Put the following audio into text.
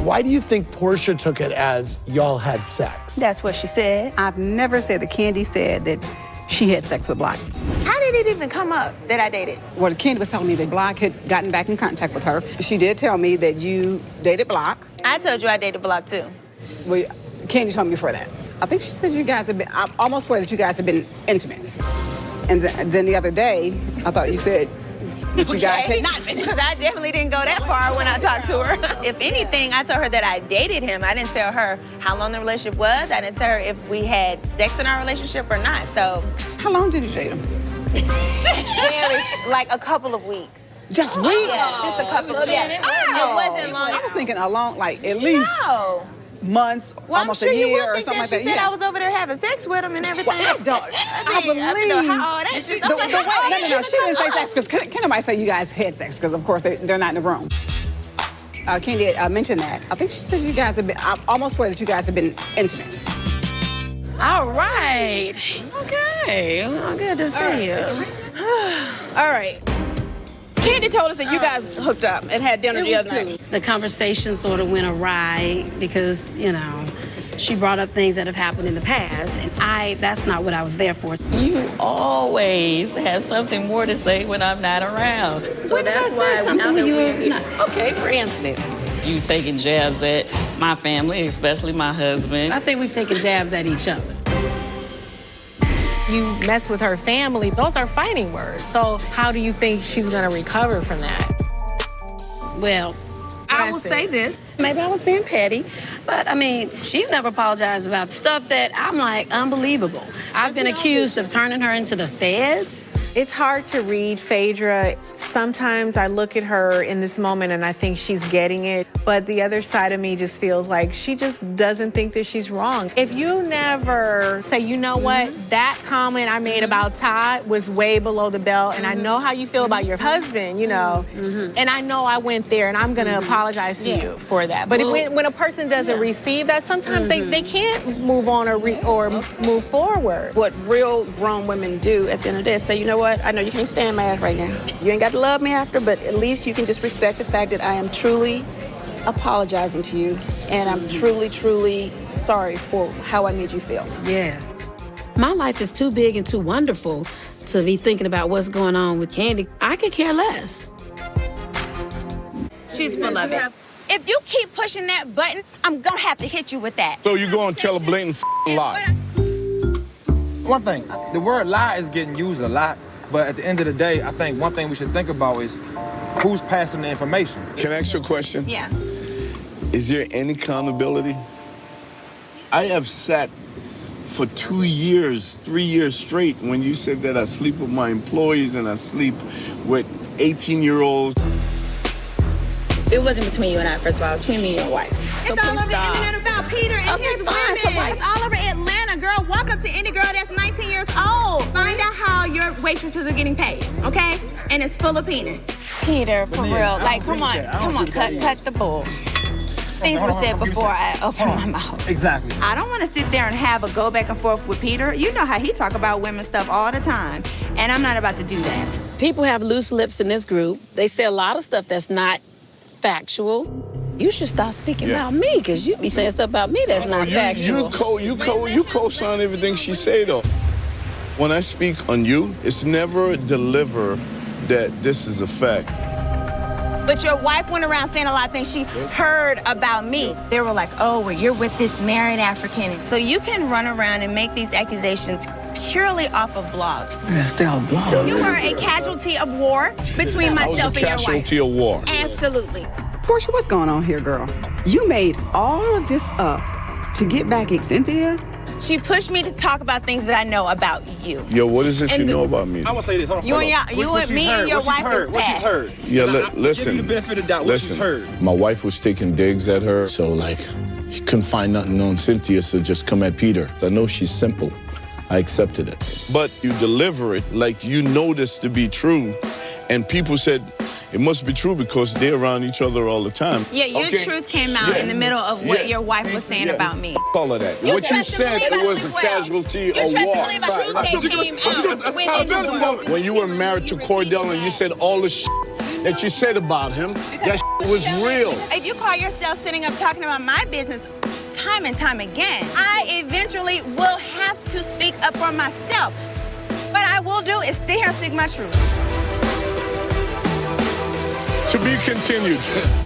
Why do you think Porsha took it as y'all had sex? That's what she said. I've never said that Candy said that she had sex with Block. How did it even come up that I dated? Well, Candy was telling me that Block had gotten back in contact with her. She did tell me that you dated Block. I told you I dated Block too. Well, Candy told me before that. I think she said you guys have been, I almost swear that you guys have been intimate. And then the other day, I thought you said that you guys had not been. Because I definitely didn't go that far when I talked to her. If anything, I told her that I dated him. I didn't tell her how long the relationship was. I didn't tell her if we had sex in our relationship or not, so. How long did you date him? Like a couple of weeks. Just weeks? Yeah, just a couple of weeks. It wasn't long. I was thinking a long, like at least months, well, almost I'm sure a year you would or think something like that. that. She said I was over there having sex with him and everything. Well, I believe. No, she didn't say sex, because can't nobody say you guys had sex, because of course they're not in the room. Candy mentioned that. I think she said you guys have been, I almost swear that you guys have been intimate. All right. Okay. Well, good to see you. All right. Candy told us that you guys hooked up and had dinner the other night. The conversation sort of went awry because, you know, she brought up things that have happened in the past, and that's not what I was there for. You always have something more to say when I'm not around. So that's why something when you okay, for instance, you taking jabs at my family, especially my husband. I think we've taken jabs at each other. You mess with her family, those are fighting words. So how do you think she's gonna recover from that? Well, I will say this, maybe I was being petty, but I mean, she's never apologized about stuff that I'm like, unbelievable. I've been accused of turning her into the feds. It's hard to read Phaedra. Sometimes I look at her in this moment and I think she's getting it, but the other side of me just feels like she just doesn't think that she's wrong. If you never say, you know what, that comment I made about Todd was way below the belt, and I know how you feel about your husband, you know, and I know I went there, and I'm gonna apologize to you for that. But when a person doesn't receive that, sometimes they can't move on or move forward. What real grown women do at the end of the day is say, you know what, I know you can't stand my ass right now. You ain't got to love me after, but at least you can just respect the fact that I am truly apologizing to you, and I'm truly, truly sorry for how I made you feel. Yes. My life is too big and too wonderful to be thinking about what's going on with Candy. I could care less. She's full of it. If you keep pushing that button, I'm gonna have to hit you with that. So you go and tell a blatant lie. One thing, the word lie is getting used a lot, but at the end of the day, I think one thing we should think about is who's passing the information. Can I ask you a question? Yeah. Is there any accountability? I have sat for 2 years, 3 years straight when you said that I sleep with my employees and I sleep with 18-year-olds. It wasn't between you and I, first of all. It was between me and your wife. So it's all please over stop. the internet about Peter and his women. So It's all over Atlanta, girl. Walk up to any girl that's 19 years old. Find out how your waitresses are getting paid, okay? And it's full of penis. Peter, for real. Like, come on, cut the bull. Things were said before I opened my mouth. Exactly. I don't want to sit there and have a go back and forth with Peter. You know how he talk about women stuff all the time, and I'm not about to do that. People have loose lips in this group. They say a lot of stuff that's not factual. You should stop speaking about me, because you be saying stuff about me that's not factual. You co-sign everything she say, though. When I speak on you, it's never deliver that this is a fact. But your wife went around saying a lot of things she heard about me. They were like, oh, well, you're with this married African. So you can run around and make these accusations purely off of blogs. Yes, they are blogs. You are a casualty of war between myself and your wife. I was a casualty of war. Absolutely. Porsha, what's going on here, girl? You made all of this up to get back at Cynthia? She pushed me to talk about things that I know about you. Yo, what is it you know about me? I want to say this. Hold on. You and me and your wife is what she's heard. Yeah, listen. Give you the benefit of the doubt. What she's heard. My wife was taking digs at her, so like, she couldn't find nothing on Cynthia, so just come at Peter. I know she's simple. I accepted it. But you deliver it like you know this to be true, and people said, it must be true because they're around each other all the time. Yeah, your truth came out in the middle of what your wife was saying about me. All of that. What you said, it was a casualty of war. Truth came out When you were married to Cordell and you said all the shit that you said about him, that It was real. If you call yourself sitting up talking about my business time and time again, I eventually will have to speak up for myself. What I will do is sit here and speak my truth. To be continued.